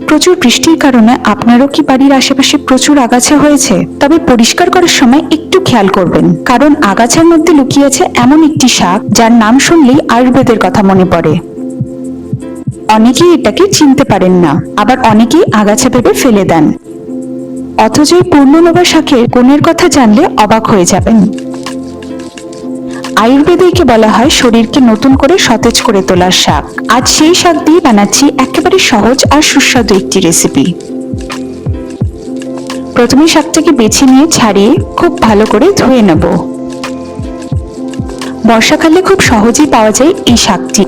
প্রচুর বৃষ্টির কারণে আপনারও কি বাড়ির আশেপাশে প্রচুর আগাছা হয়েছে? তবে পরিষ্কার করার সময় একটু খেয়াল করবেন, কারণ আগাছার মধ্যে লুকিয়ে আছে এমন একটি শাক যার নাম শুনলেই আয়ুর্বেদের কথা মনে পড়ে। অনেকেই এটাকে চিনতে পারেন না, আবার অনেকেই আগাছা ভেবে ফেলে দেন। অথচ এই পূর্ণলোভা শাকের গুণের কথা জানলে অবাক হয়ে যাবেন। আয়ুর্বেদে একে বলা হয় শরীরকে নতুন করে সতেজ করে তোলার শাক। আজ সেই শাক দিয়ে বানাচ্ছি একেবারে সহজ আর সুস্বাদু একটি রেসিপি। প্রথমে শাকটাকে বেছে নিয়ে ছাড়িয়ে খুব ভালো করে ধুয়ে নেব। বর্ষাকালে খুব সহজেই পাওয়া যায় এই শাকটি।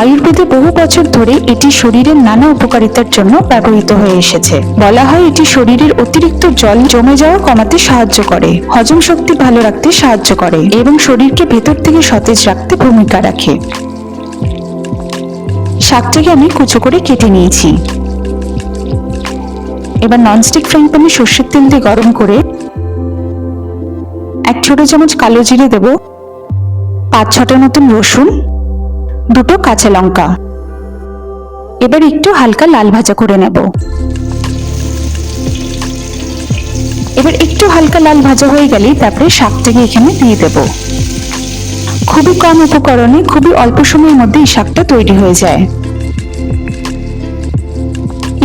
আয়ুর্বেদে বহু বছর ধরে এটি শরীরের নানা উপকারিতার জন্য ব্যবহৃত হয়ে এসেছে। বলা হয় এটি শরীরের অতিরিক্ত জল জমে যাওয়া কমাতে সাহায্য করে, হজম শক্তি ভালো রাখতে সাহায্য করে এবং শরীরকে ভেতর থেকে সতেজ রাখতে ভূমিকা রাখে। শাকটাকে আমি কুচো করে কেটে নিয়েছি। এবার ননস্টিক ফ্রাইং প্যানে সর্ষের তেল দিয়ে গরম করে 1 ছোট চামচ কালো জিরে দেব, 5-6টার মতন রসুন, 2টো কাঁচা লঙ্কা। এবার একটু হালকা লাল ভাজা করে নেব। এবার একটু হালকা লাল ভাজা হয়ে গেলে তারপরে শাকটাকে এখানে দিয়ে দেব। খুবই কম উপকরণে খুবই অল্প সময়ের মধ্যে এই শাকটা তৈরি হয়ে যায়।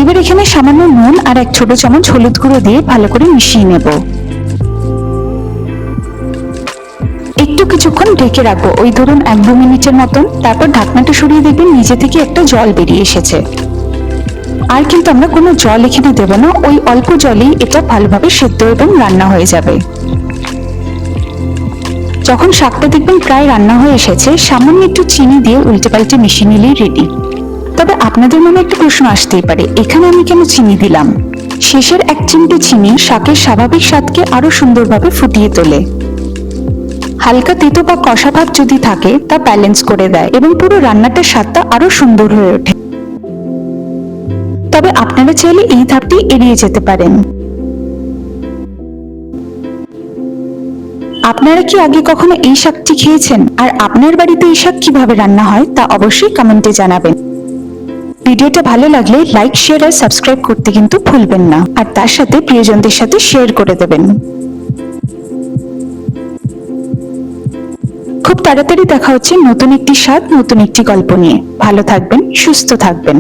এবার এখানে সামান্য নুন আর 1 ছোট চামচ হলুদ গুঁড়ো দিয়ে ভালো করে মিশিয়ে নেব। একটু কিছুক্ষণ ঢেকে রাখবো, ওই ধরুন 1-2 মিনিটের মতন। তারপর ঢাকনাটা সরিয়ে দেখবেন নিচে থেকে একটা জল বেরিয়ে এসেছে। আর কিন্তু আমরা কোনো জল এখানে দেব না, ওই অল্প জলেই এটা ভালোভাবে সেদ্ধ এবং রান্না হয়ে যাবে। যখন শাকটা দেখবেন প্রায় রান্না হয়ে এসেছে, সামান্য একটু চিনি দিয়ে উল্টে পাল্টে মিশিয়ে নিলেই রেডি। তবে আপনাদের মনে একটা প্রশ্ন আসতেই পারে, এখানে আমি কেন চিনি দিলাম? শেষের 1 চিমটে চিনি শাকের স্বাভাবিক স্বাদকে আরো সুন্দরভাবে ফুটিয়ে তোলে। হালকা তেতো বা কষা ভাব যদি থাকে তা ব্যালেন্স করে দেয় এবং পুরো রান্নাটার স্বাদটা আরো সুন্দর হয়ে ওঠে। তবে আপনারা চাইলে এই ধাপটি এড়িয়ে যেতে পারেন। আপনারা কি আগে কখনো এই শাকটি খেয়েছেন? আর আপনার বাড়িতে এই শাক কিভাবে রান্না হয় তা অবশ্যই কমেন্টে জানাবেন। ভিডিওটা ভালো লাগলে লাইক, শেয়ার আর সাবস্ক্রাইব করতে কিন্তু ভুলবেন না, আর তার সাথে প্রিয়জনদের সাথে শেয়ার করে দেবেন। খুব তাড়াতাড়ি দেখা হচ্ছে নতুন একটি স্বাদ, নতুন একটি গল্প নিয়ে। ভালো থাকবেন, সুস্থ থাকবেন।